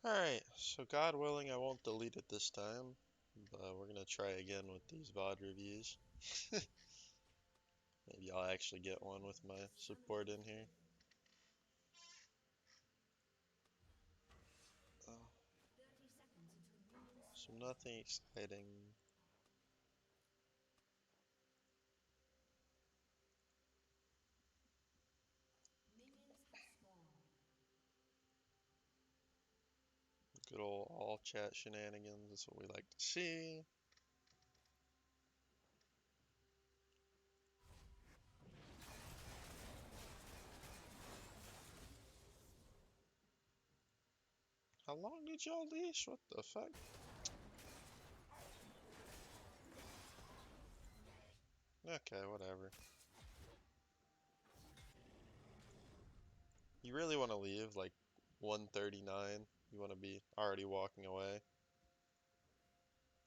Alright, so God willing, I won't delete it this time, but we're gonna try again with these VOD reviews. Maybe I'll actually get one with my support in here. Oh, so nothing exciting. Good old all chat shenanigans, that's what we like to see. How long did y'all leash? What the fuck? Okay, whatever. You really want to leave like 139. You want to be already walking away,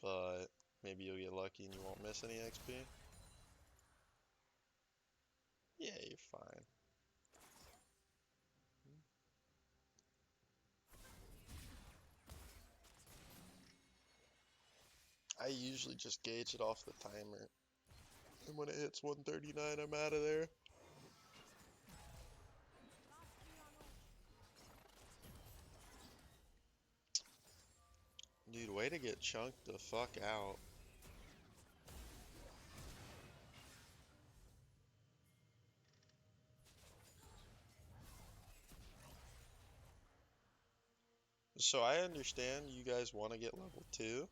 but maybe you'll get lucky and you won't miss any XP. Yeah, you're fine. I usually just gauge it off the timer, and when it hits 139, I'm out of there. Dude, way to get chunked the fuck out. So I understand you guys want to get level 2,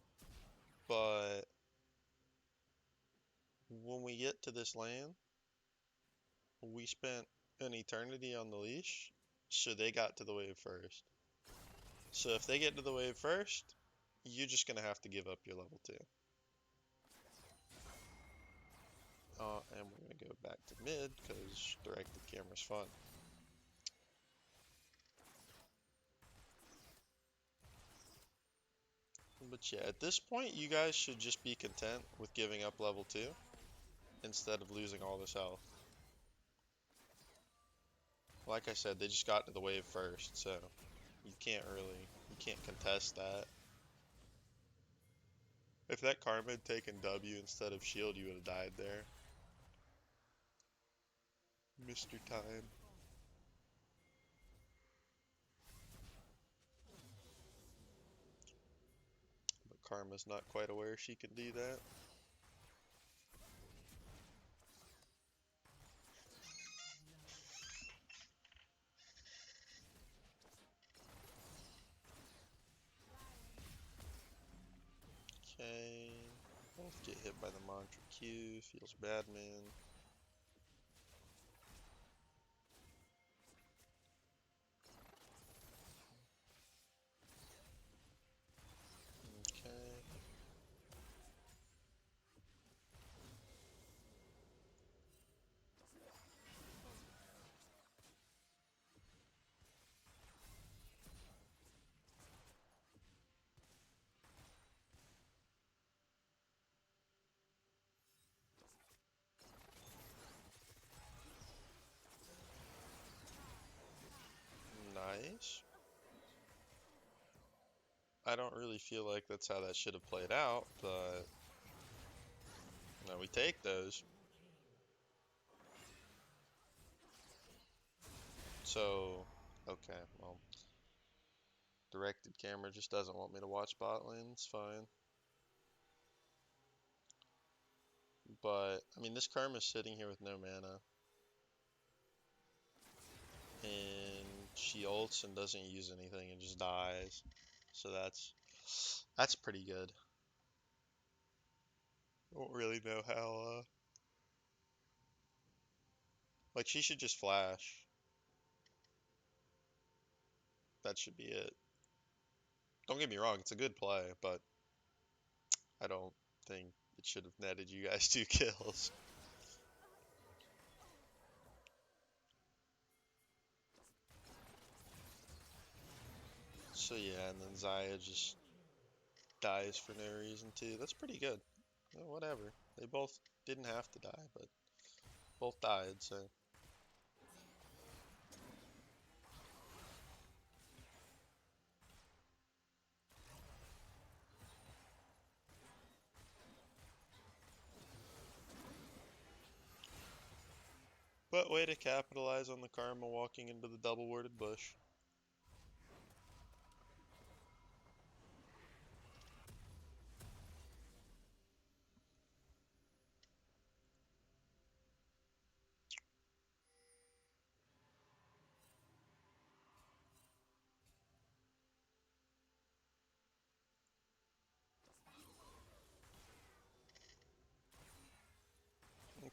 but when we get to this lane, we spent an eternity on the leash, so they got to the wave first. So if they get to the wave first, you're just gonna have to give up your level 2. And we're gonna go back to mid, because directed camera's fun. But yeah, at this point, you guys should just be content with giving up level 2 instead of losing all this health. Like I said, they just got to the wave first, so you can't contest that. If that Karma had taken W instead of shield, you would have died there. Mr. Time. But Karma's not quite aware she can do that. Okay. Both get hit by the mantra Q. Feels bad, man. Okay. Nice. I don't really feel like that's how that should have played out, but no, we take those. So, okay, well, directed camera just doesn't want me to watch bot lane. It's fine. But, I mean, this Karma's sitting here with no mana. And she ults and doesn't use anything and just dies. So that's pretty good. Don't really know how, like, she should just flash. That should be it. Don't get me wrong, it's a good play, but I don't think it should have netted you guys 2 kills. So yeah, and then Zaya just dies for no reason too. That's pretty good. Whatever. They both didn't have to die, but both died, so. What way to capitalize on the karma walking into the double worded bush?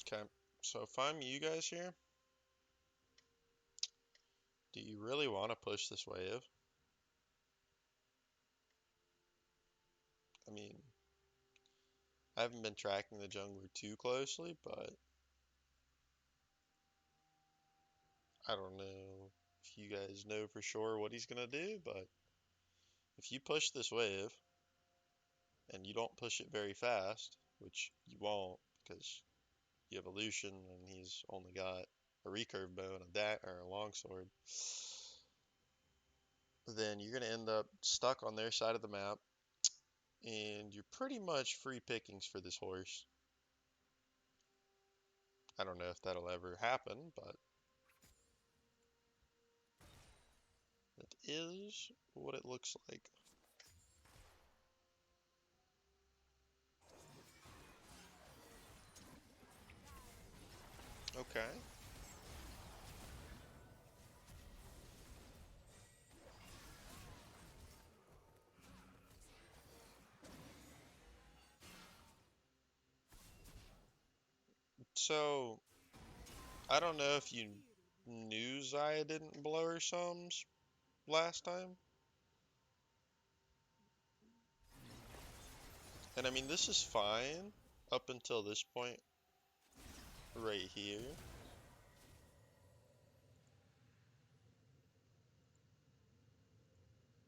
Okay, so if I'm you guys here, do you really want to push this wave? I mean, I haven't been tracking the jungler too closely, but I don't know if you guys know for sure what he's gonna do, but if you push this wave and you don't push it very fast, which you won't because you have a Lucian and he's only got a recurve bow and or a longsword, then you're gonna end up stuck on their side of the map, and you're pretty much free pickings for this horse. I don't know if that'll ever happen, but it is what it looks like. Okay. So, I don't know if you knew Zaya didn't blow her sums last time. And I mean, this is fine up until this point right here.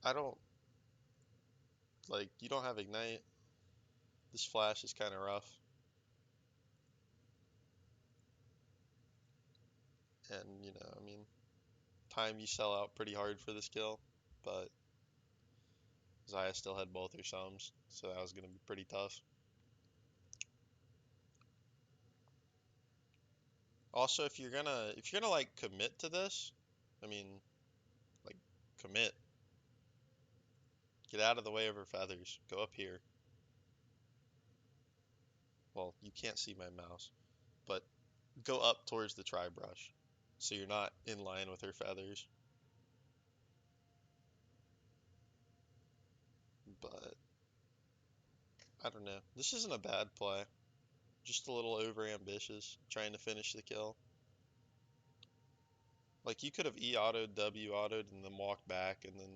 I don't, like, you don't have Ignite. This flash is kind of rough. And, I mean, time you sell out pretty hard for this kill. But Zaya still had both her sums, so that was going to be pretty tough. Also, if you're gonna like commit to this, I mean, like commit. Get out of the way of her feathers. Go up here. Well, you can't see my mouse, but go up towards the tri-brush, so you're not in line with her feathers. But I don't know. This isn't a bad play. Just a little over ambitious, trying to finish the kill. Like you could have E autoed, W autoed, and then walked back, and then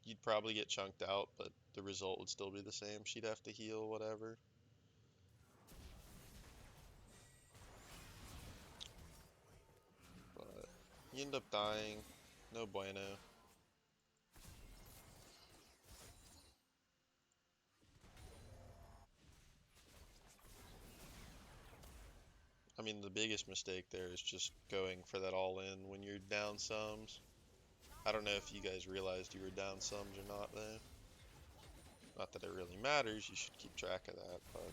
you'd probably get chunked out, but the result would still be the same. She'd have to heal, whatever. But you end up dying. No bueno. I mean, the biggest mistake there is just going for that all in when you're down sums. I don't know if you guys realized you were down sums or not, though. Not that it really matters, you should keep track of that, but.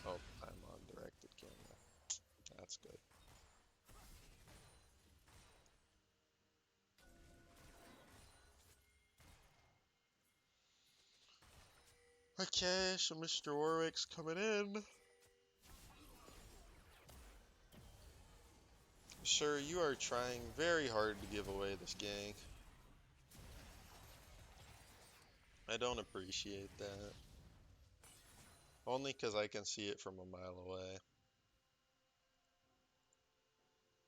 Oh, I'm on directed camera. That's good. Okay, so Mr. Warwick's coming in. Sir, you are trying very hard to give away this gank. I don't appreciate that. Only because I can see it from a mile away.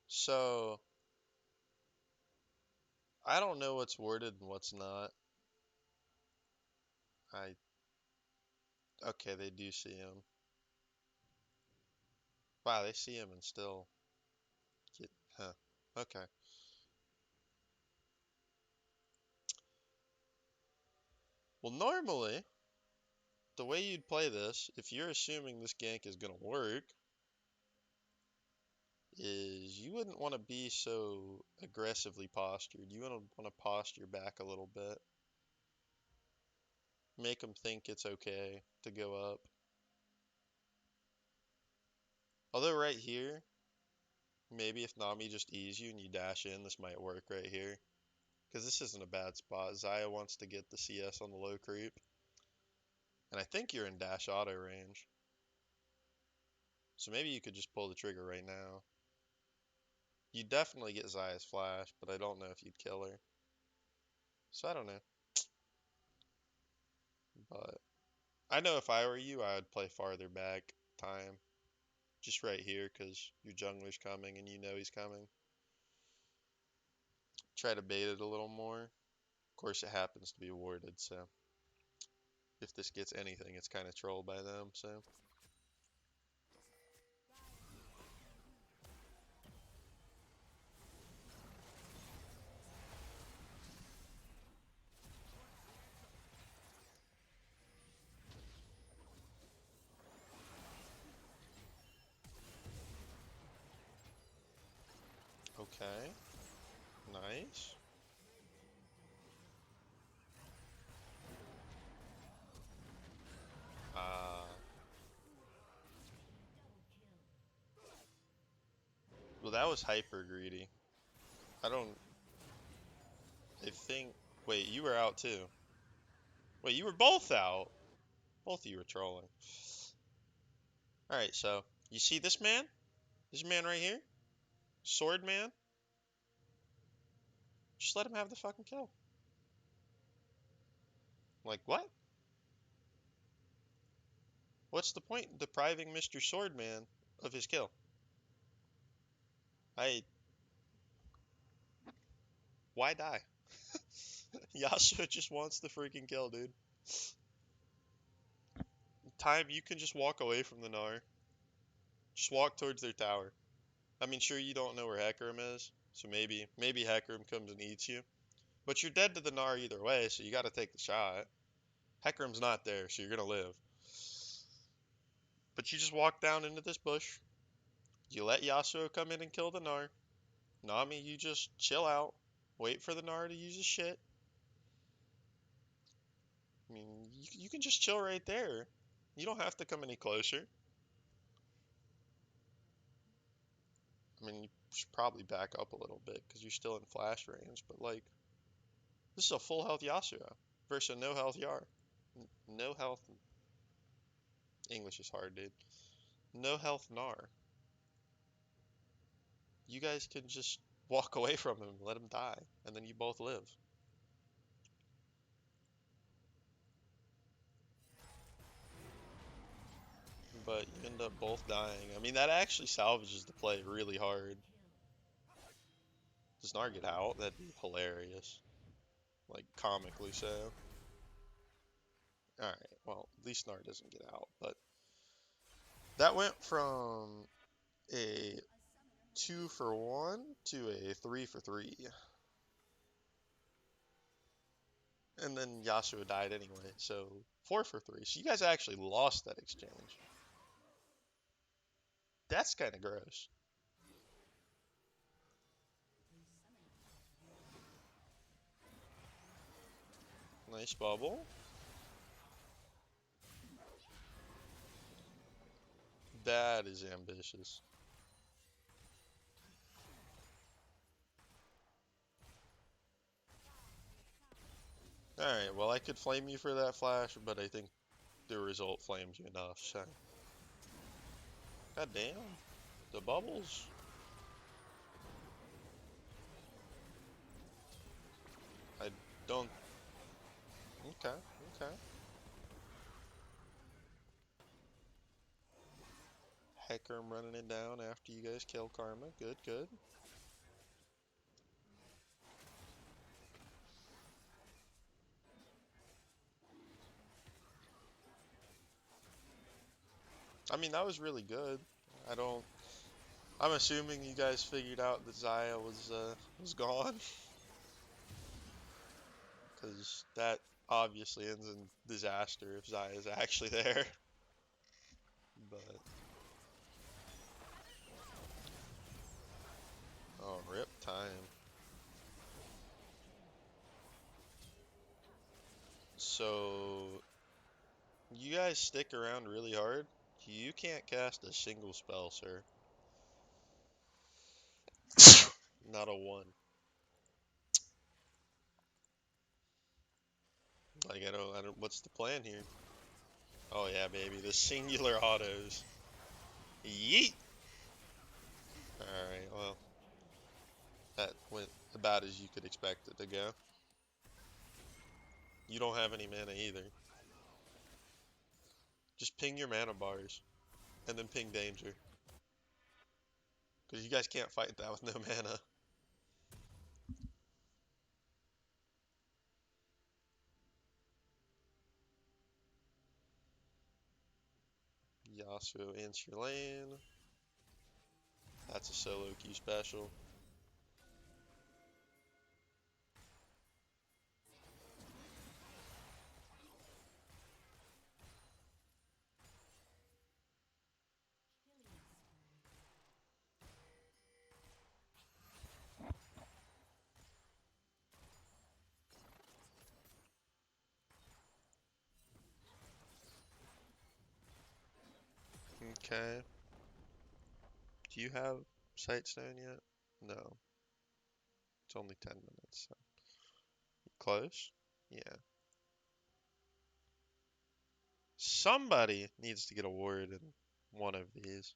So, I don't know what's worded and what's not. Okay, they do see him. Wow, they see him and still get, huh. Okay. Well, normally, the way you'd play this, if you're assuming this gank is gonna work, is you wouldn't want to be so aggressively postured. You want to posture back a little bit. Make them think it's okay to go up. Although right here, maybe if Nami just E's you and you dash in, this might work right here. Because this isn't a bad spot. Xayah wants to get the CS on the low creep. And I think you're in dash auto range. So maybe you could just pull the trigger right now. You definitely get Xayah's flash, but I don't know if you'd kill her. So I don't know. But I know if I were you, I would play farther back time. Just right here, because your jungler's coming and you know he's coming. Try to bait it a little more. Of course, it happens to be warded, so if this gets anything, it's kind of trolled by them, so. Okay. Nice. Uh, well, that was hyper greedy. I don't. I think. Wait, you were out too. Wait, you were both out. Both of you were trolling. Alright, so. You see this man? This man right here? Sword man? Just let him have the fucking kill. Like, what? What's the point in depriving Mr. Swordman of his kill? I. Why die? Yasuo just wants the freaking kill, dude. Time, you can just walk away from the Gnar. Just walk towards their tower. I mean, sure, you don't know where Hecarim is, so maybe Hecarim comes and eats you. But you're dead to the Gnar either way, so you gotta take the shot. Hecarim's not there, so you're gonna live. But you just walk down into this bush. You let Yasuo come in and kill the Gnar. Nami, you just chill out. Wait for the Gnar to use his shit. I mean, you can just chill right there. You don't have to come any closer. I mean, you should probably back up a little bit because you're still in flash range, but like, this is a full health Yasuo versus a no health Yar. No health. English is hard, dude. No health Gnar. You guys can just walk away from him, let him die, and then you both live. But you end up both dying. I mean, that actually salvages the play really hard. Does Gnar get out? That'd be hilarious. Like, comically so. Alright, well, at least Gnar doesn't get out, but that went from a 2 for 1 to a 3 for 3. And then Yasuo died anyway, so 4 for 3. So you guys actually lost that exchange. That's kind of gross. Nice bubble. That is ambitious. Alright, well, I could flame you for that flash, but I think the result flamed you enough, so. God damn. The bubbles. I don't. Okay, okay. Hecarim running it down after you guys kill Karma. Good, good. I mean, that was really good. I don't. I'm assuming you guys figured out that Xayah was gone, because that obviously ends in disaster if Xayah is actually there. But oh, rip time. So you guys stick around really hard. You can't cast a single spell, sir. Not a one. Like, I don't, what's the plan here? Oh yeah, baby, the singular autos. Yeet! Alright, well, that went about as you could expect it to go. You don't have any mana either. Just ping your mana bars, and then ping danger. Because you guys can't fight that with no mana. Yasuo ents your lane. That's a solo queue special. Okay. Do you have Sightstone yet? No. It's only 10 minutes. So. Close? Yeah. Somebody needs to get a ward in one of these.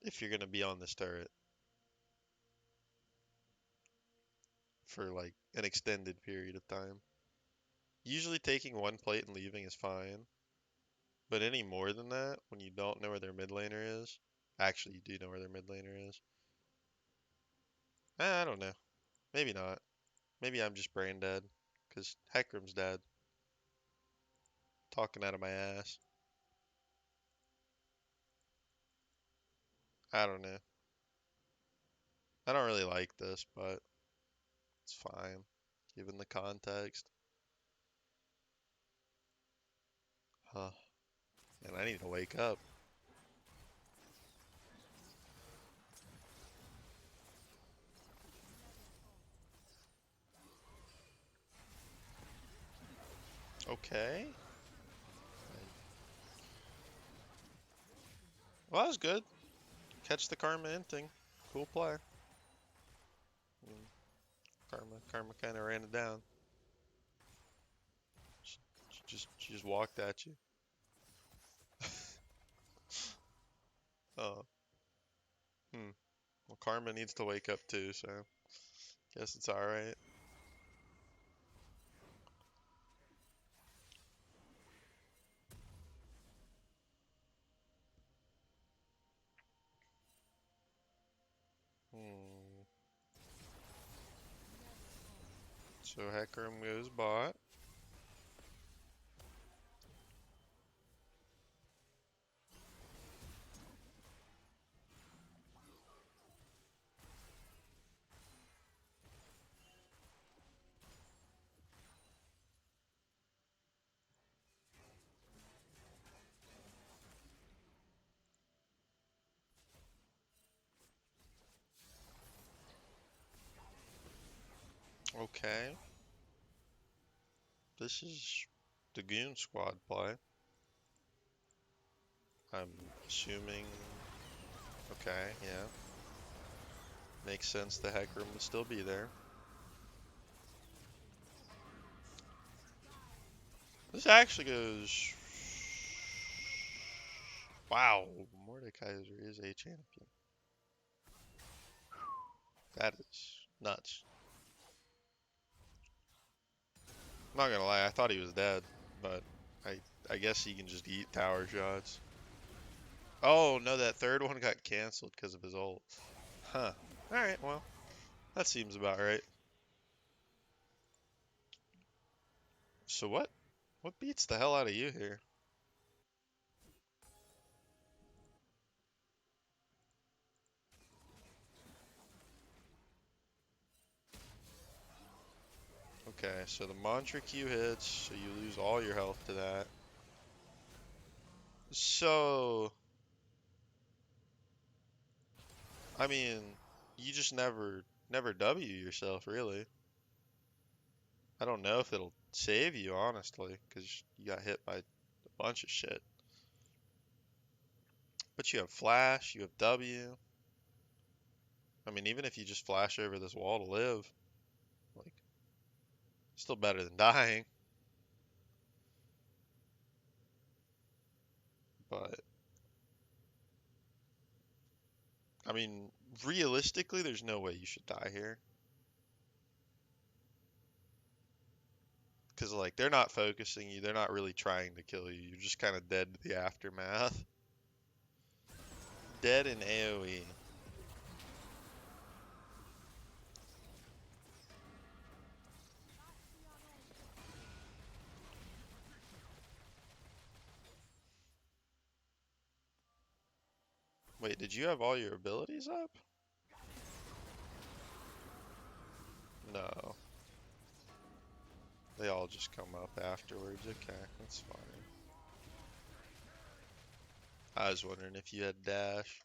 If you're going to be on this turret for like an extended period of time. Usually taking one plate and leaving is fine. But any more than that, when you don't know where their mid laner is, actually you do know where their mid laner is. I don't know. Maybe not. Maybe I'm just brain dead. Because Hecarim's dead. Talking out of my ass. I don't know. I don't really like this, but it's fine. Given the context. Huh. And I need to wake up. Okay. Well, that was good. Catch the Karma inting. Cool play. Karma kind of ran it down. She just walked at you. Oh. Hmm. Well, Karma needs to wake up too, so guess it's alright. Hmm. So Hecarim goes bot. Okay. This is the Goon Squad play. I'm assuming. Okay, yeah. Makes sense the Hecarim would still be there. This actually goes. Wow, Mordekaiser is a champion. That is nuts. I'm not gonna lie, I thought he was dead, but I guess he can just eat tower shots. Oh no, that third one got canceled because of his ult. Huh. Alright, well, that seems about right. So what beats the hell out of you here? Okay, so the mantra Q hits, so you lose all your health to that. So, I mean, you just never W yourself, really. I don't know if it'll save you, honestly, because you got hit by a bunch of shit. But you have flash, you have W. I mean, even if you just flash over this wall to live, like, still better than dying. But, I mean, realistically, there's no way you should die here. Because, like, they're not focusing you. They're not really trying to kill you. You're just kind of dead to the aftermath. Dead in AoE. Wait, did you have all your abilities up? No. They all just come up afterwards. Okay, that's fine. I was wondering if you had dash.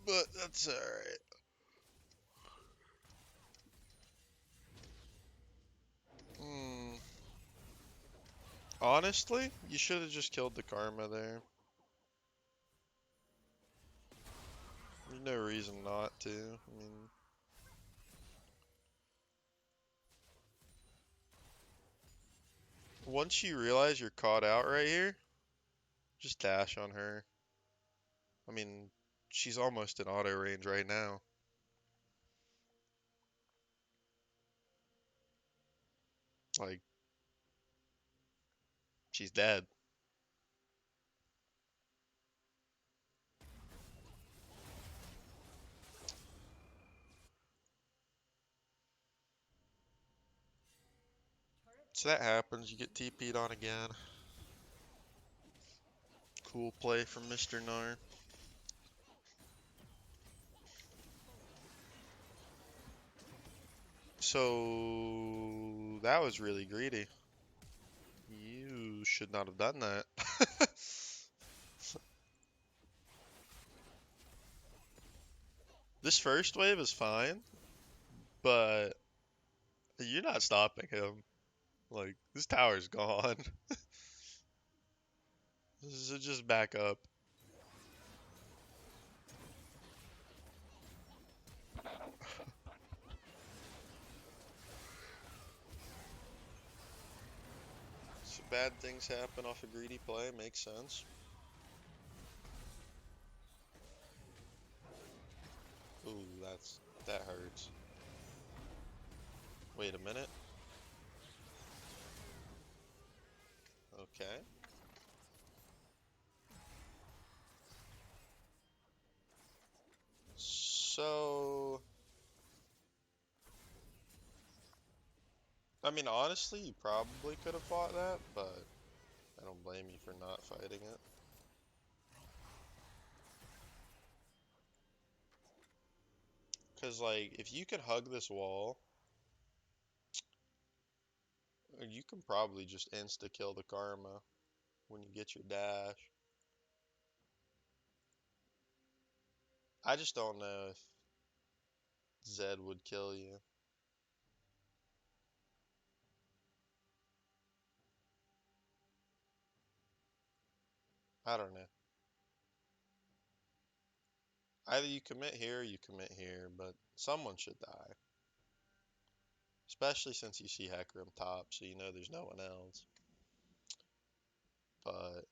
But that's alright. Hmm. Honestly, you should have just killed the Karma there. There's no reason not to. I mean, once you realize you're caught out right here, just dash on her. I mean, she's almost in auto range right now. Like, she's dead. So that happens, you get TP'd on again. Cool play from Mr. Nar. So that was really greedy. You should not have done that. This first wave is fine, but you're not stopping him. Like, this tower's gone. So just back up. So bad things happen off a greedy play, makes sense. Ooh, that hurts. Wait a minute. Okay. So, I mean, honestly, you probably could have fought that, but I don't blame you for not fighting it. Because, like, if you can hug this wall, you can probably just insta-kill the Karma when you get your dash. I just don't know if Zed would kill you. I don't know. Either you commit here or you commit here, but someone should die. Especially since you see Hecarim top, so you know there's no one else. But,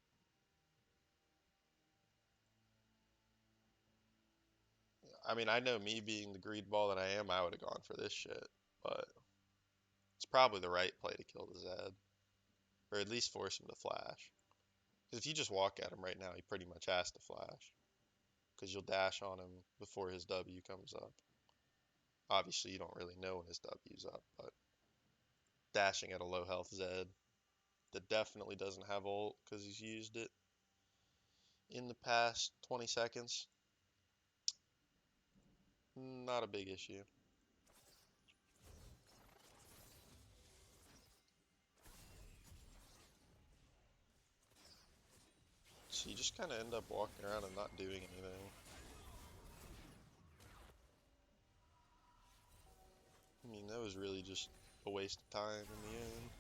I mean, I know me being the greed ball that I am, I would have gone for this shit. But, it's probably the right play to kill the Zed. Or at least force him to flash. Because if you just walk at him right now, he pretty much has to flash. Because you'll dash on him before his W comes up. Obviously, you don't really know when his W's up, but dashing at a low health Zed that definitely doesn't have ult because he's used it in the past 20 seconds. Not a big issue. So you just kind of end up walking around and not doing anything. I mean, that was really just a waste of time in the end.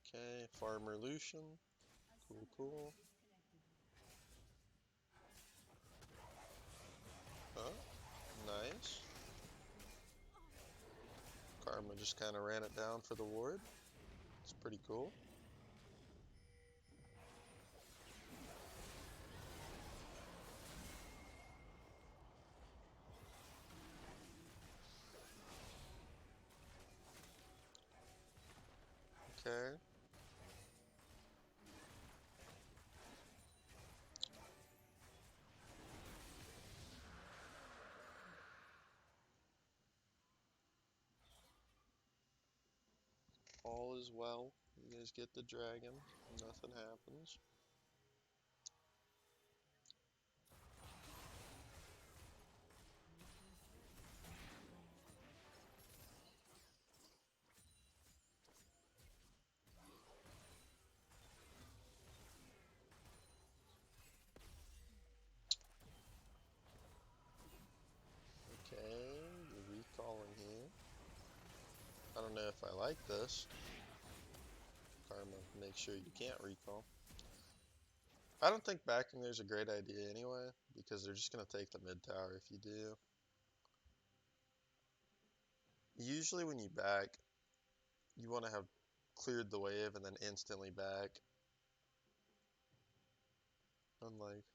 Okay, Farmer Lucian. Cool, cool. Huh? Nice. Karma just kind of ran it down for the ward. It's pretty cool. Okay. All is well. You guys get the dragon. Nothing happens. Okay, you're recalling here. I don't know if I like this. Karma, make sure you can't recall. I don't think backing there's a great idea anyway, because they're just going to take the mid tower if you do. Usually when you back, you want to have cleared the wave and then instantly back. Unlike...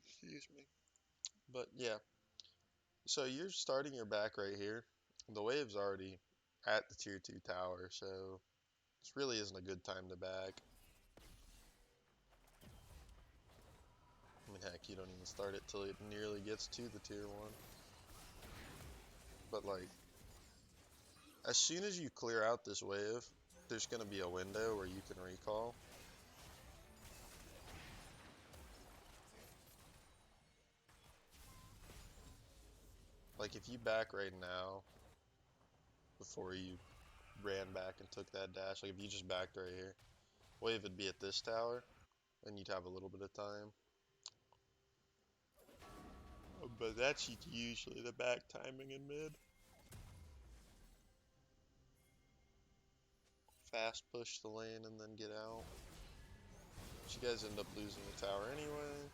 Excuse me. But yeah, so you're starting your back right here. The wave's already at the tier 2 tower, so this really isn't a good time to back. I mean, heck, you don't even start it till it nearly gets to the tier 1. But like, as soon as you clear out this wave, there's going to be a window where you can recall. Like, if you back right now, before you ran back and took that dash, like if you just backed right here, wave would be at this tower, and you'd have a little bit of time. But that's usually the back timing in mid. Fast push the lane and then get out. But you guys end up losing the tower anyway.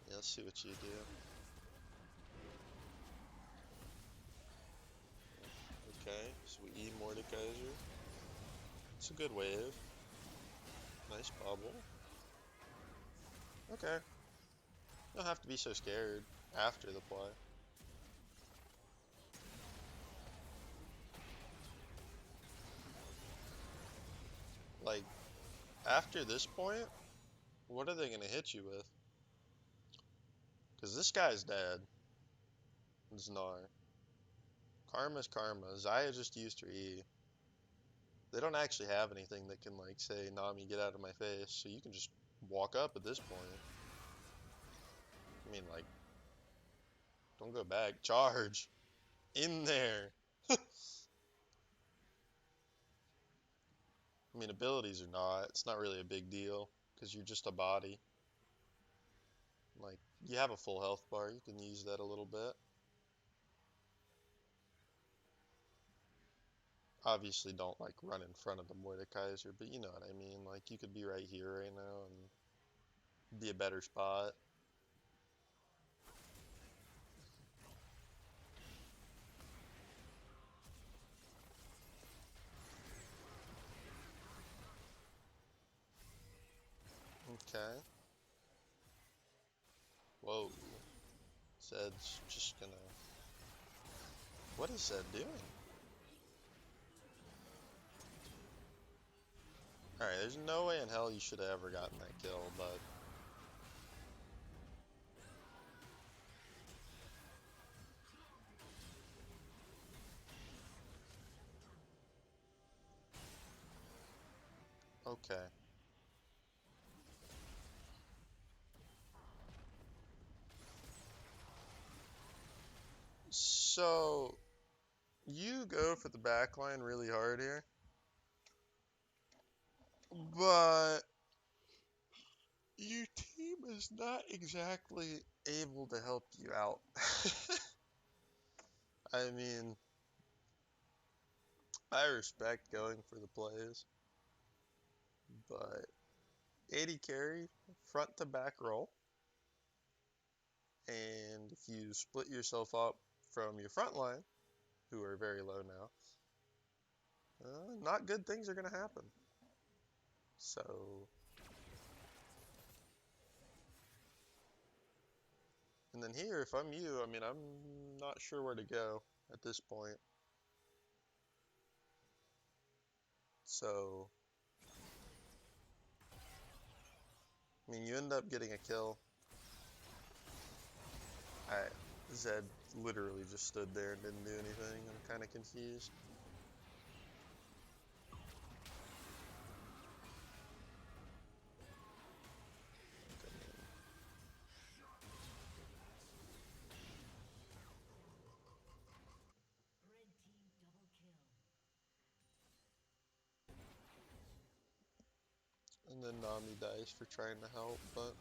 Yeah, let's see what you do. Okay, so we E Mordekaiser. It's a good wave. Nice bubble. Okay. You don't have to be so scared after the play. Like, after this point, what are they going to hit you with? Because this guy's dead. It's Znar. Karma's Karma. Zaya just used her E. They don't actually have anything that can, like, say, Nami, get out of my face. So you can just walk up at this point. I mean, like, don't go back. Charge! In there! I mean, abilities or not, it's not really a big deal. Because you're just a body. Like, you have a full health bar. You can use that a little bit. Obviously don't like run in front of the Mordekaiser, but you know what I mean. Like you could be right here right now and be a better spot. Okay. Whoa. Zed's just gonna... What is Zed doing? Alright, there's no way in hell you should have ever gotten that kill, but... Okay. So... You go for the backline really hard here. But... Your was not exactly able to help you out. I mean, I respect going for the plays, but 80 carry, front to back roll, and if you split yourself up from your front line, who are very low now, not good things are going to happen. So, and then here, if I'm you, I mean, I'm not sure where to go at this point. So, I mean, you end up getting a kill. Zed literally just stood there and didn't do anything. I'm kind of confused. And then Nami dies for trying to help, but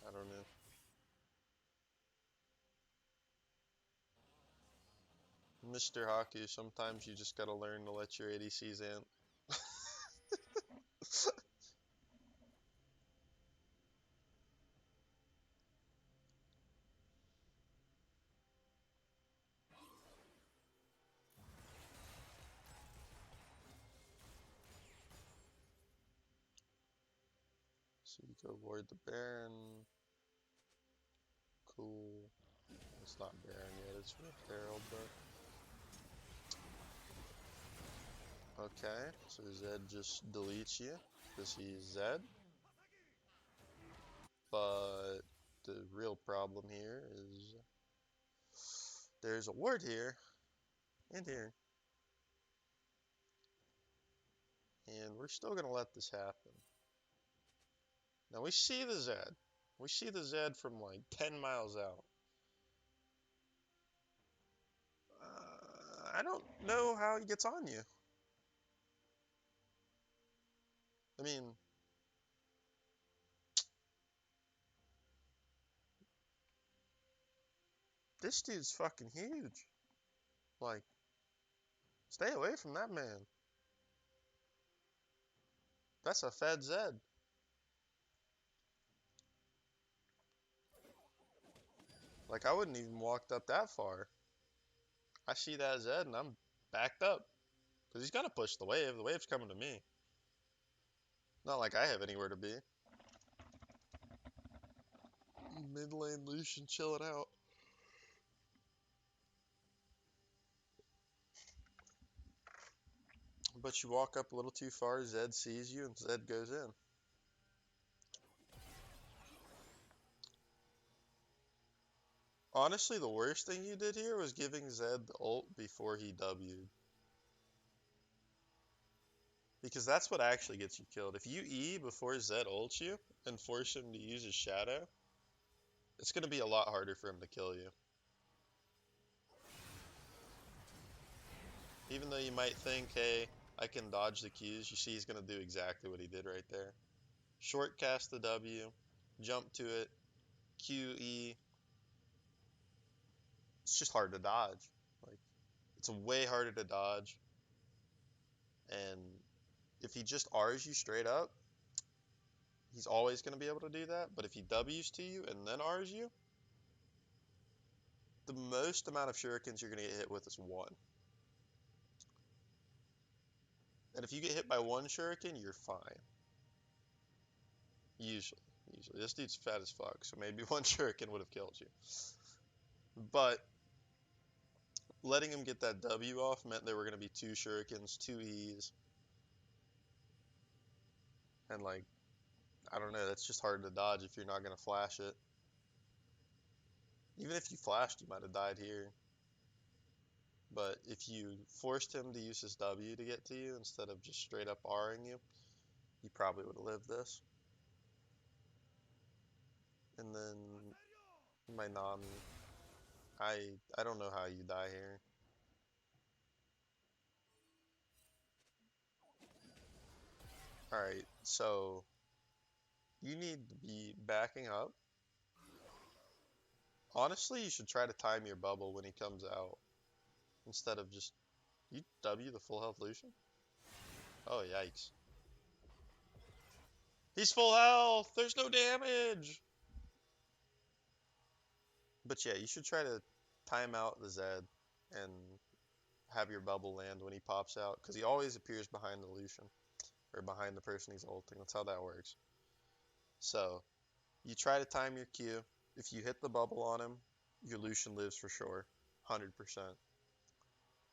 I don't know. Mr. Haku, sometimes you just gotta learn to let your ADCs in. So you go ward the Baron. Cool. It's not Baron yet, it's Rift Herald, but... Okay, so Zed just deletes you, because he's Zed. But the real problem here is... there's a ward here, and here. And we're still gonna let this happen. Now we see the Zed. We see the Zed from like 10 miles out. I don't know how he gets on you. I mean, this dude's fucking huge. Like, stay away from that man. That's a fed Zed. Like, I wouldn't even walked up that far. I see that Zed and I'm backed up. Because he's gonna push the wave. The wave's coming to me. Not like I have anywhere to be. Mid lane Lucian chilling out. But you walk up a little too far, Zed sees you, and Zed goes in. Honestly, the worst thing you did here was giving Zed the ult before he W'd. Because that's what actually gets you killed. If you E before Zed ults you and force him to use his shadow, it's going to be a lot harder for him to kill you. Even though you might think, hey, I can dodge the Qs, you see he's going to do exactly what he did right there. Short cast the W, jump to it, QE. It's just hard to dodge. Like, it's way harder to dodge. And if he just Rs you straight up, he's always going to be able to do that. But if he Ws to you and then Rs you, the most amount of shurikens you're going to get hit with is one. And if you get hit by one shuriken, you're fine. Usually. This dude's fat as fuck, so maybe one shuriken would have killed you. But letting him get that W off meant there were going to be two shurikens, two Es. And like, I don't know, that's just hard to dodge if you're not going to flash it. Even if you flashed, you might have died here. But if you forced him to use his W to get to you instead of just straight up R'ing you, he probably would have lived this. And then my Nami. I don't know how you die here. Alright, so You need to be backing up. Honestly, you should try to time your bubble when he comes out instead of just you W the full health Lucian. Oh yikes! He's full health. There's no damage. But yeah, you should try to time out the Zed and have your bubble land when he pops out because he always appears behind the Lucian or behind the person he's ulting. That's how that works. So you try to time your Q. If you hit the bubble on him, your Lucian lives for sure, 100%.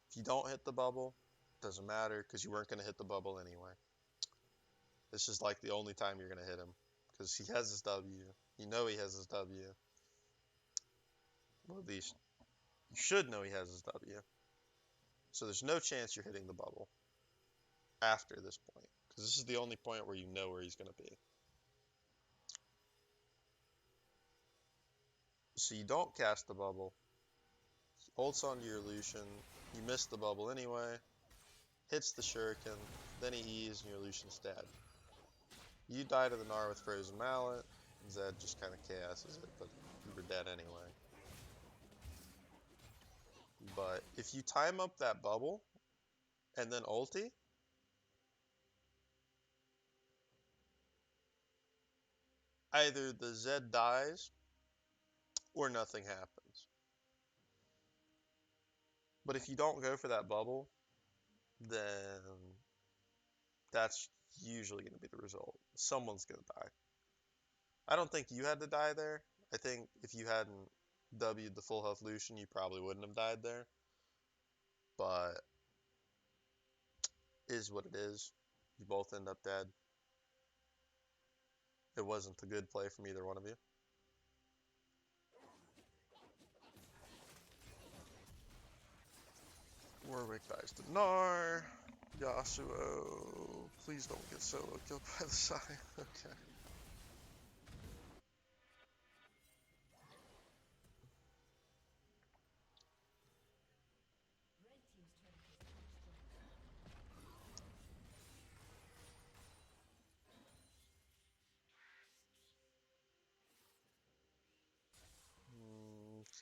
If you don't hit the bubble, doesn't matter because you weren't going to hit the bubble anyway. This is like the only time you're going to hit him because he has his W. You know he has his W. Well, at least you should know he has his W. So there's no chance you're hitting the bubble after this point because this is the only point where you know where he's going to be. So you don't cast the bubble. He ults onto your Lucian. You miss the bubble anyway. Hits the shuriken. Then he E's and your Lucian's dead. You die to the Gnar with Frozen Mallet. Zed just kind of chaoses it, but you were dead anyway. But if you time up that bubble and then ulti, either the Zed dies or nothing happens. But if you don't go for that bubble, then that's usually going to be the result. Someone's going to die. I don't think you had to die there. I think if you hadn't W'd the full health Lucian, you probably wouldn't have died there. But is what it is. You both end up dead. It wasn't a good play from either one of you. Warwick dies to Gnar. Yasuo, please don't get solo killed by the Sai. Okay.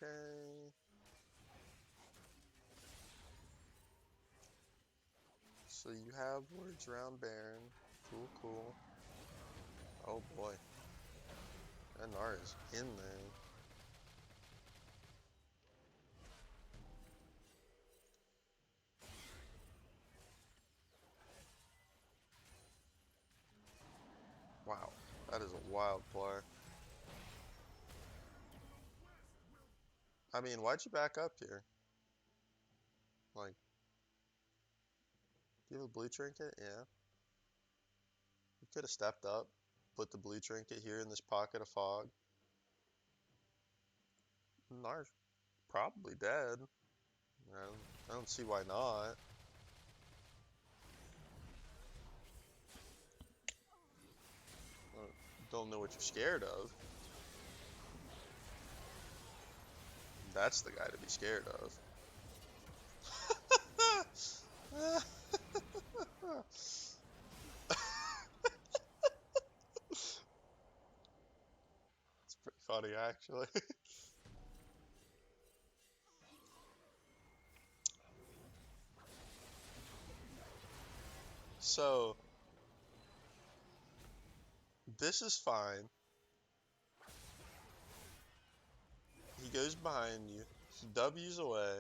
Okay. So you have words around Baron. Cool, cool. Oh boy. That Gnar is in there. Wow. That is a wild play. I mean, why'd you back up here? Like, do you have a blue trinket? Yeah. You could have stepped up, put the blue trinket here in this pocket of fog. Gnar's probably dead. I don't see why not. Don't know what you're scared of. That's the guy to be scared of. It's pretty funny, actually. So, this is fine. He goes behind you. He W's away.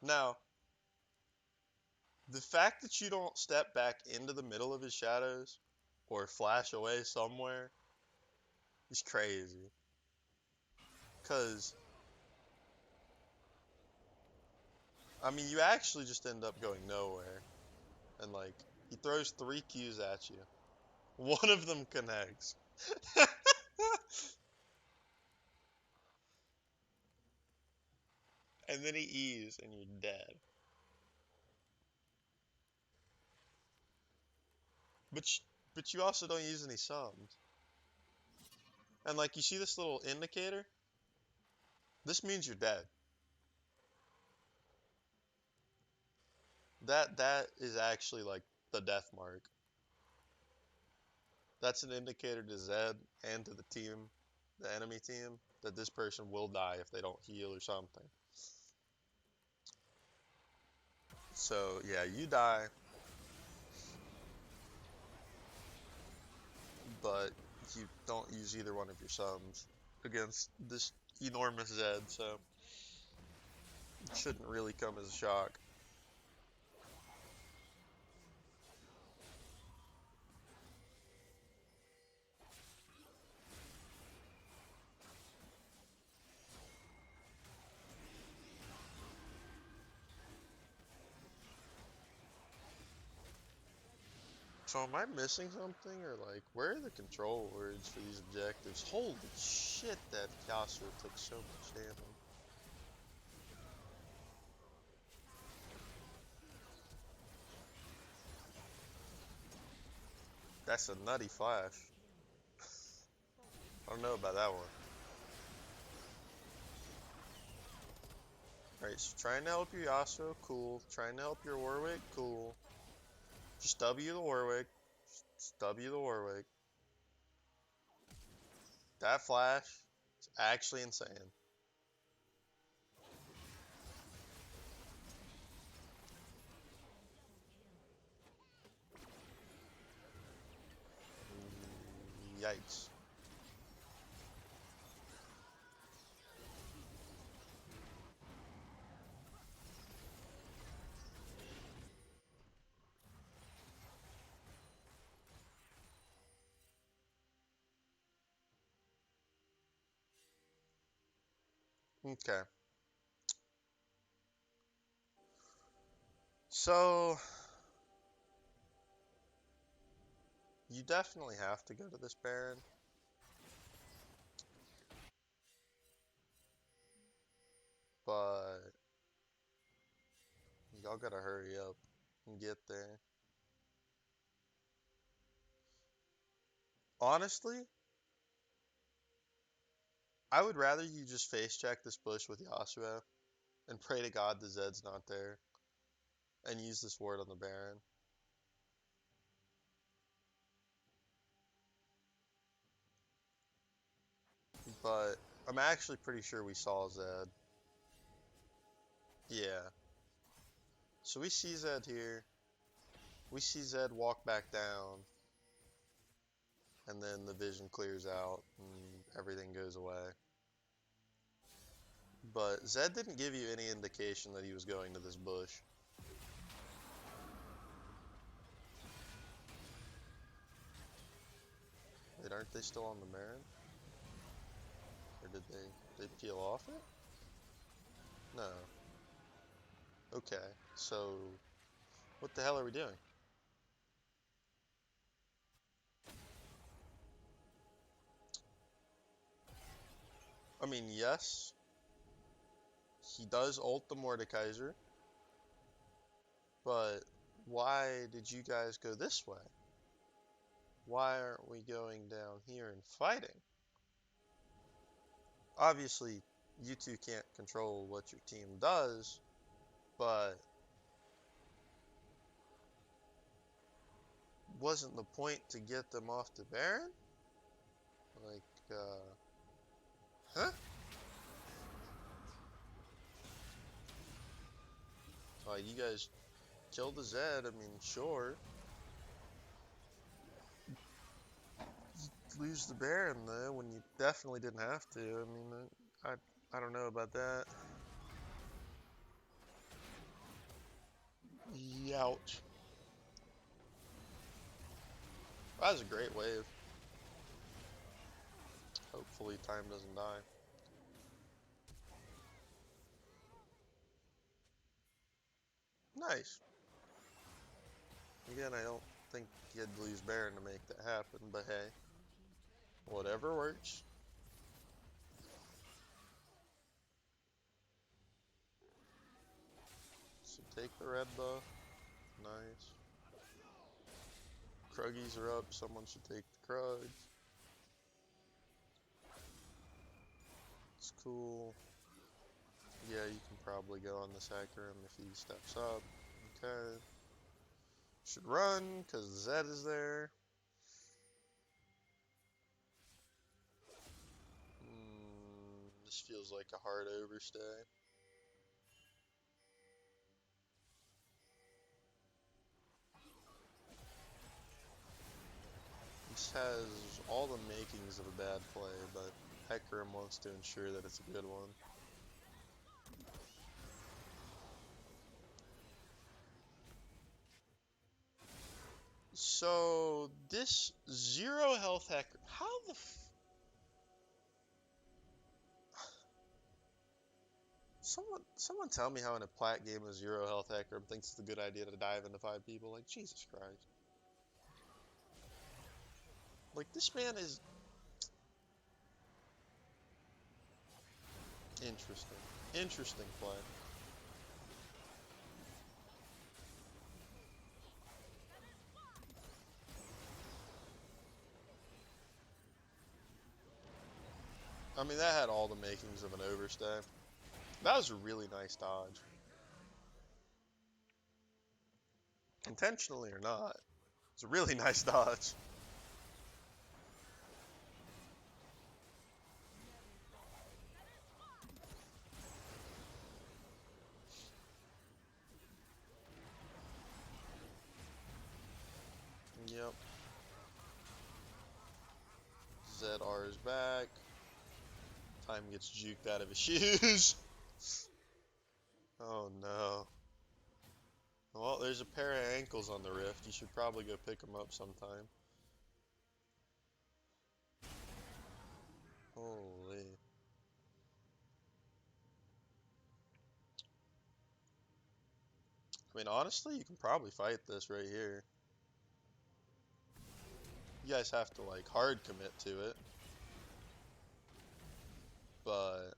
Now, the fact that you don't step back into the middle of his shadows or flash away somewhere is crazy. Because, I mean, you actually just end up going nowhere. And, like, he throws 3 Qs at you. One of them connects. And then he E's and you're dead. But but you also don't use any sums. And like you see this little indicator? This means you're dead. That is actually like the death mark. That's an indicator to Zed and to the team, the enemy team, that this person will die if they don't heal or something. So yeah, you die, but you don't use either one of your summons against this enormous Zed, so it shouldn't really come as a shock. So am I missing something, or like, where are the control words for these objectives? Holy shit, that Yasuo took so much damage. That's a nutty flash. I don't know about that one. Alright, so trying to help your Yasuo, cool. Trying to help your Warwick, cool. Just W the Warwick. Just W the Warwick. That flash is actually insane. Yikes. Okay. So, you definitely have to go to this Baron. But, y'all gotta hurry up and get there. Honestly, I would rather you just face check this bush with Yasuo and pray to God the Zed's not there and use this ward on the Baron. But I'm actually pretty sure we saw Zed. Yeah. So we see Zed here. We see Zed walk back down. And then the vision clears out and everything goes away. But Zed didn't give you any indication that he was going to this bush. Wait, aren't they still on the Baron? Or did they peel off it? No. Okay, so what the hell are we doing? I mean, yes, he does ult the Mordekaiser, but why did you guys go this way? Why aren't we going down here and fighting? Obviously, you two can't control what your team does, but wasn't the point to get them off the Baron? Like, huh? You guys killed the Zed, I mean, sure. Lose the Baron, though, when you definitely didn't have to. I mean, I don't know about that. Youch. That was a great wave. Hopefully time doesn't die. Nice. Again, I don't think you had to lose Baron to make that happen, but hey. Whatever works. So take the red buff. Nice. Kruggies are up, someone should take the Krugs. It's cool. Yeah, you can probably go on this Hecarim if he steps up. Okay. Should run, because Zed is there. This feels like a hard overstay. This has all the makings of a bad play, but Hecarim wants to ensure that it's a good one. So, this 0 health Hecarim, how the Someone tell me how in a Plat game a 0 health Hecarim thinks it's a good idea to dive into 5 people, like, Jesus Christ. Like, this man is interesting. Interesting play. I mean, that had all the makings of an overstay. That was a really nice dodge. Intentionally or not, it's a really nice dodge. Yep. ZR is back. Time gets juked out of his shoes. Oh no. Well, there's a pair of ankles on the rift. You should probably go pick them up sometime. Holy. I mean, honestly, you can probably fight this right here. You guys have to, like, hard commit to it. But,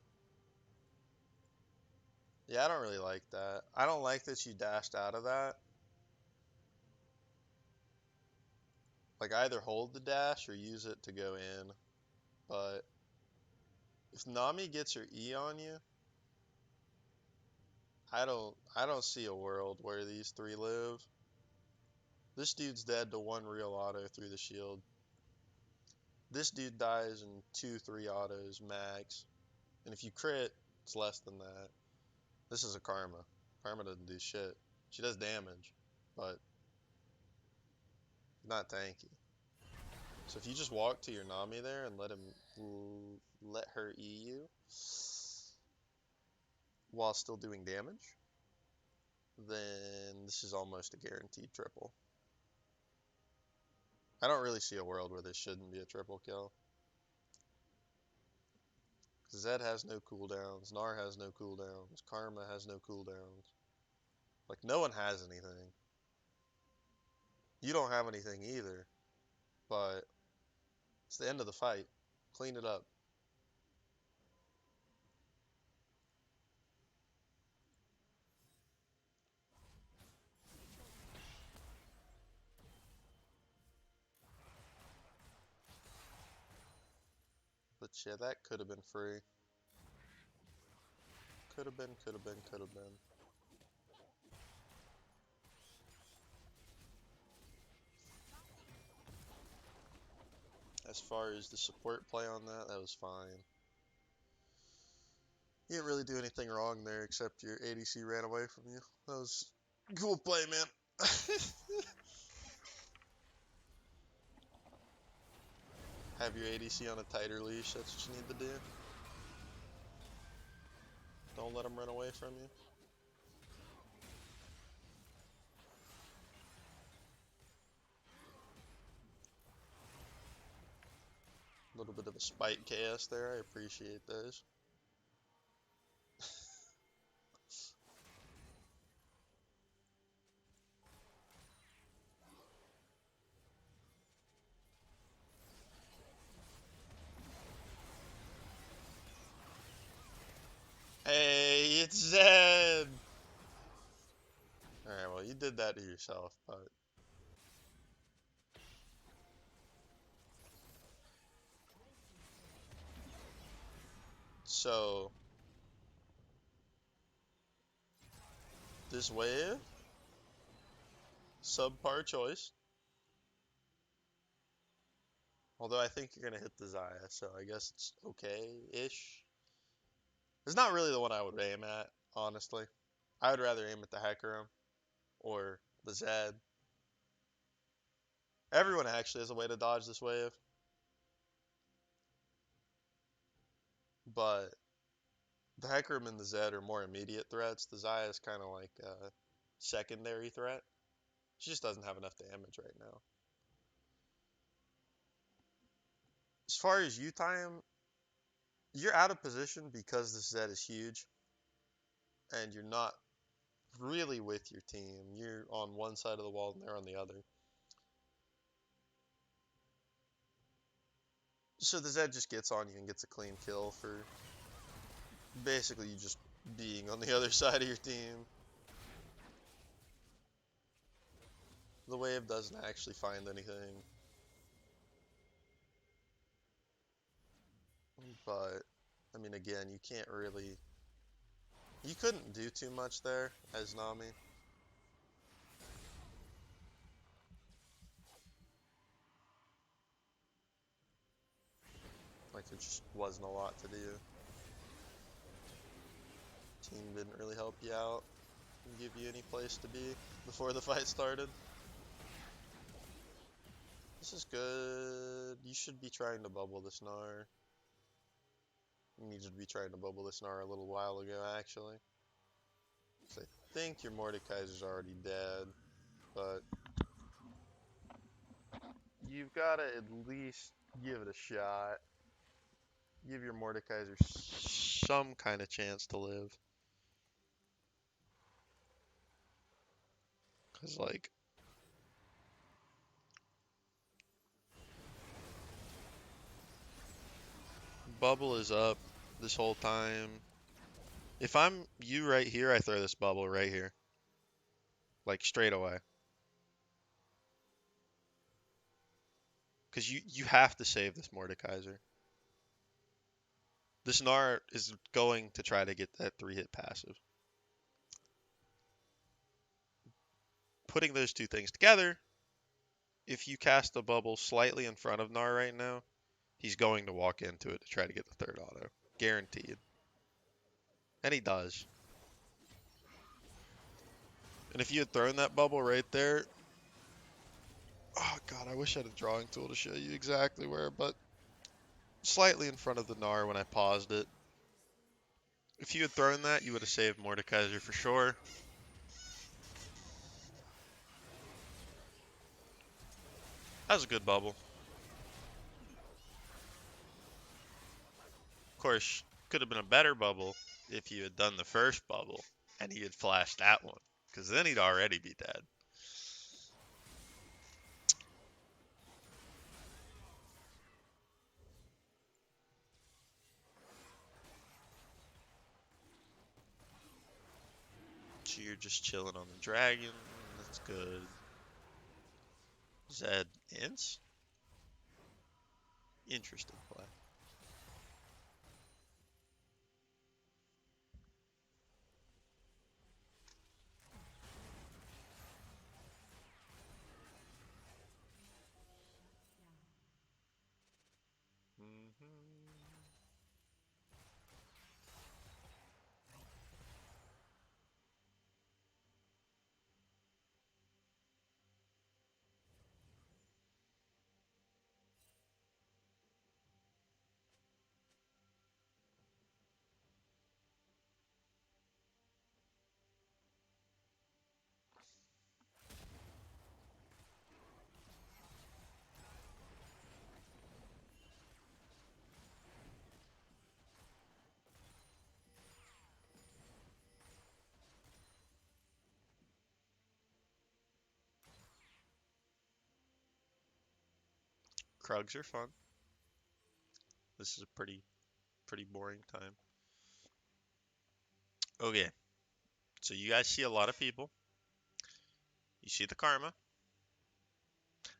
yeah, I don't really like that. I don't like that you dashed out of that. Like, either hold the dash or use it to go in. But, if Nami gets her E on you, I don't see a world where these three live. This dude's dead to one real auto through the shield. This dude dies in 2-3 autos max. And if you crit, it's less than that. This is a Karma. Karma doesn't do shit. She does damage, but not tanky. So if you just walk to your Nami there and let her E you while still doing damage, then this is almost a guaranteed triple. I don't really see a world where this shouldn't be a triple kill. Zed has no cooldowns, Gnar has no cooldowns, Karma has no cooldowns. Like, no one has anything. You don't have anything either, but it's the end of the fight. Clean it up. But yeah, that could have been free. Could have been, could have been, could have been. As far as the support play on that, that was fine. You didn't really do anything wrong there except your ADC ran away from you. That was cool play, man. Have your ADC on a tighter leash, that's what you need to do. Don't let them run away from you. A little bit of a spite chaos there, I appreciate those. Hey, it's Zed! Alright, well, you did that to yourself, but... So... This wave... Subpar choice. Although I think you're gonna hit the Zaya, so I guess it's okay-ish. It's not really the one I would aim at, honestly. I would rather aim at the Hecarim or the Zed. Everyone actually has a way to dodge this wave, but the Hecarim and the Zed are more immediate threats. The Xayah is kind of like a secondary threat. She just doesn't have enough damage right now. As far as U time, you're out of position because this Zed is huge, and you're not really with your team. You're on one side of the wall and they're on the other. So the Zed just gets on you and gets a clean kill for basically you just being on the other side of your team. The wave doesn't actually find anything. But, I mean, again, you can't really... You couldn't do too much there as Nami. Like, there just wasn't a lot to do. Team didn't really help you out and give you any place to be before the fight started. This is good. You should be trying to bubble this Gnar. You needed to be trying to bubble this Gnar a little while ago, actually. So I think your Mordekaiser's already dead, but you've got to at least give it a shot. Give your Mordekaiser some kind of chance to live. Because, like, bubble is up this whole time. If I'm you right here, I throw this bubble right here. Like, straight away. Because you have to save this Mordekaiser. This Gnar is going to try to get that 3-hit passive. Putting those two things together, if you cast a bubble slightly in front of Gnar right now, he's going to walk into it to try to get the third auto. Guaranteed. And he does. And if you had thrown that bubble right there... Oh god, I wish I had a drawing tool to show you exactly where, but... Slightly in front of the Gnar when I paused it. If you had thrown that, you would have saved Mordekaiser for sure. That was a good bubble. Of course, could have been a better bubble if you had done the first bubble and he had flashed that one, because then he'd already be dead. So you're just chilling on the dragon. That's good. Zed Ints? Interesting play. Krugs are fun. This is a pretty boring time. Okay, so you guys see a lot of people. You see the Karma.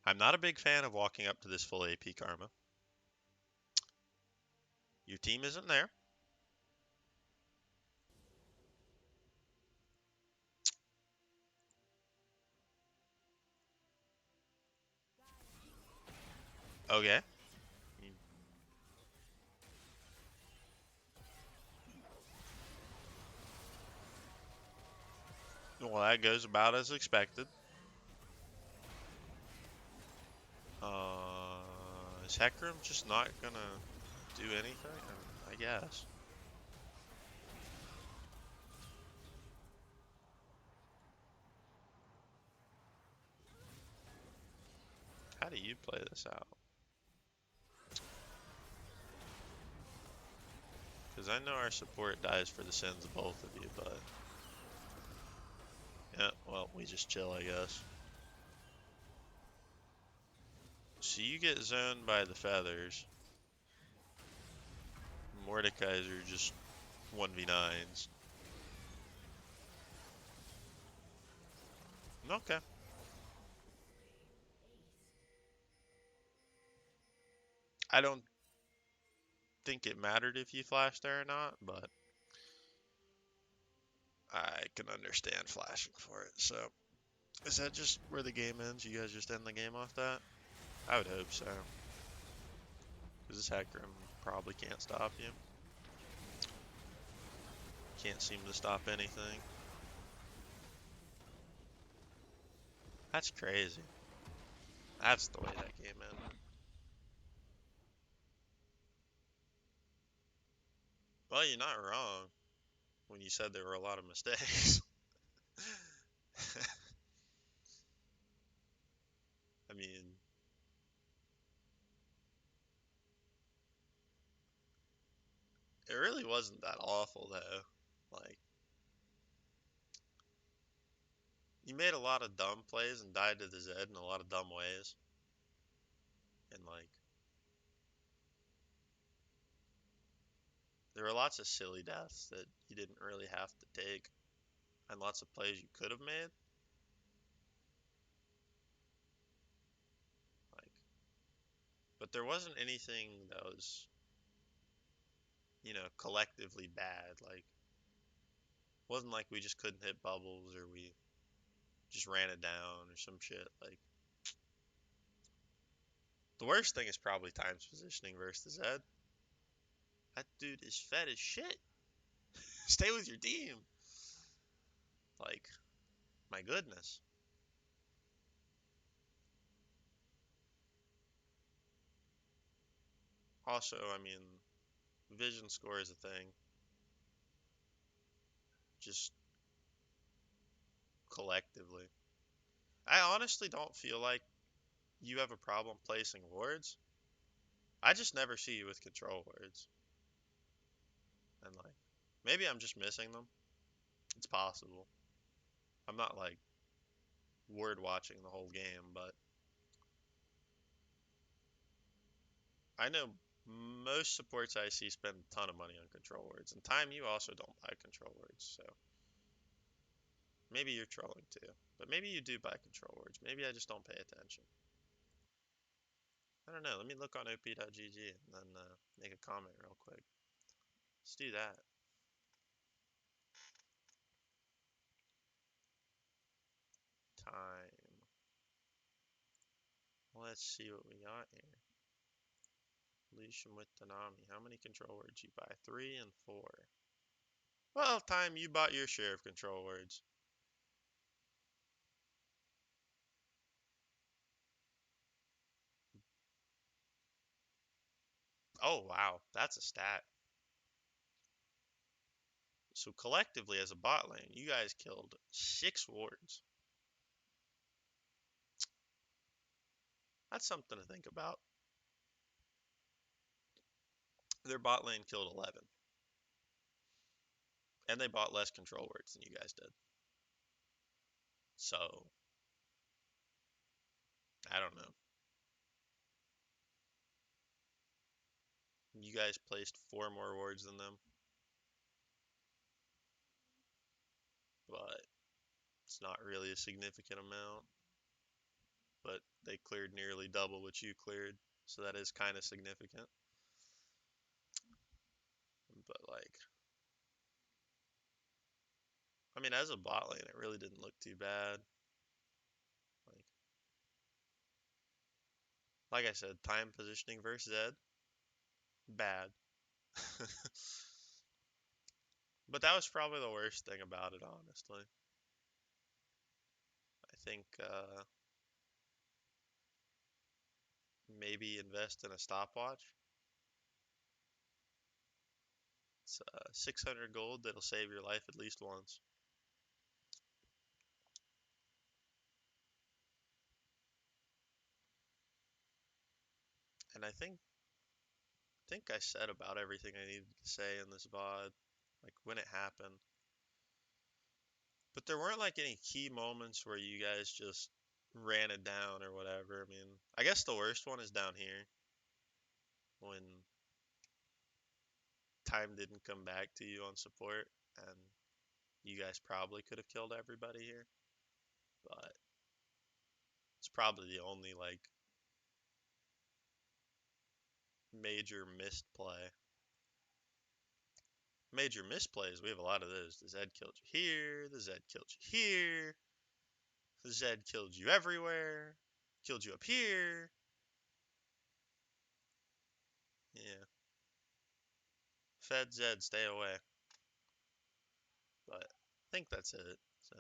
I'm not a big fan of walking up to this full AP Karma. Your team isn't there. Okay. Well, that goes about as expected. Is Hecarim just not gonna do anything? I guess. How do you play this out? Because I know our support dies for the sins of both of you, but... Yeah, well, we just chill, I guess. So you get zoned by the feathers. Mordecai's are just 1v9s. Okay. I don't think it mattered if you flashed there or not, but I can understand flashing for it. So, is that just where the game ends? You guys just end the game off that? I would hope so. Because this Hecarim probably can't stop you. Can't seem to stop anything. That's crazy. That's the way that game ended. Well, you're not wrong when you said there were a lot of mistakes. I mean, it really wasn't that awful though. Like, you made a lot of dumb plays and died to the Zed in a lot of dumb ways. And like, there were lots of silly deaths that you didn't really have to take, and lots of plays you could have made. Like, but there wasn't anything that was, collectively bad. Like, wasn't like we just couldn't hit bubbles or we just ran it down or some shit. Like, the worst thing is probably times positioning versus Zed. That dude is fed as shit. Stay with your team. Like, my goodness. Also, I mean, vision score is a thing. Just collectively. I honestly don't feel like you have a problem placing wards. I just never see you with control wards. And like, maybe I'm just missing them. It's possible. I'm not like word watching the whole game, but I know most supports I see spend a ton of money on control words. And time you also don't buy control words, so maybe you're trolling too. But maybe you do buy control words. Maybe I just don't pay attention. I don't know. Let me look on op.gg and then make a comment real quick. Let's do that. Time. Let's see what we got here. Lucian with the Nami. How many control words you buy? 3 and 4. Well, time you bought your share of control words. Oh, wow. That's a stat. So collectively as a bot lane, you guys killed 6 wards. That's something to think about. Their bot lane killed 11. And they bought less control words than you guys did. So, I don't know. You guys placed 4 more wards than them. But it's not really a significant amount. But they cleared nearly double what you cleared. So that is kind of significant. But like, I mean, as a bot lane, it really didn't look too bad. Like I said, time positioning versus Zed, bad. But that was probably the worst thing about it, honestly. think maybe invest in a stopwatch. It's 600 gold that'll save your life at least once. And I think I said about everything I needed to say in this VOD, like when it happened. But there weren't like any key moments where you guys just ran it down or whatever. I mean, I guess the worst one is down here when time didn't come back to you on support and you guys probably could have killed everybody here. But it's probably the only like major missed play. Major misplays, we have a lot of those. The Zed killed you here, the Zed killed you here, the Zed killed you everywhere, killed you up here. Yeah. Fed Zed, stay away. But I think that's it. So.